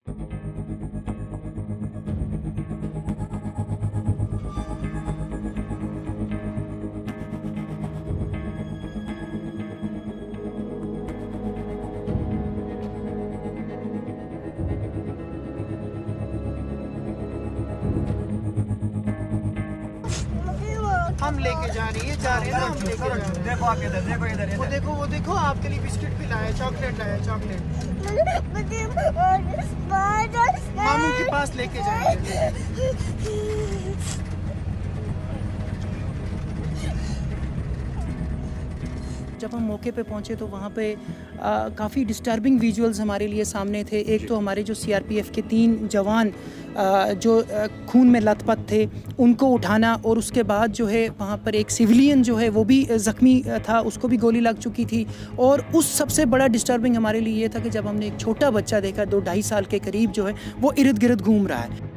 हम लेके जा रहे हैं, जा रहे हैं ना, हम लेके जा रहे हैं। देखो आके इधर, देखो इधर वो देखो, वो देखो, आपके लिए बिस्किट भी लाया, चॉकलेट लाया, चॉकलेट। मामू के पास लेके जाएंगे। जब हम मौके पे पहुंचे तो वहाँ पे काफ़ी डिस्टर्बिंग विजुअल्स हमारे लिए सामने थे। एक तो हमारे जो सीआरपीएफ के 3 जवान जो खून में लथपथ थे, उनको उठाना, और उसके बाद जो है वहाँ पर एक सिविलियन जो है वो भी ज़ख्मी था, उसको भी गोली लग चुकी थी। और उस सबसे बड़ा डिस्टर्बिंग हमारे लिए ये था कि जब हमने एक छोटा बच्चा देखा 2-2.5 साल के करीब जो है वो इर्द गिर्द घूम रहा है।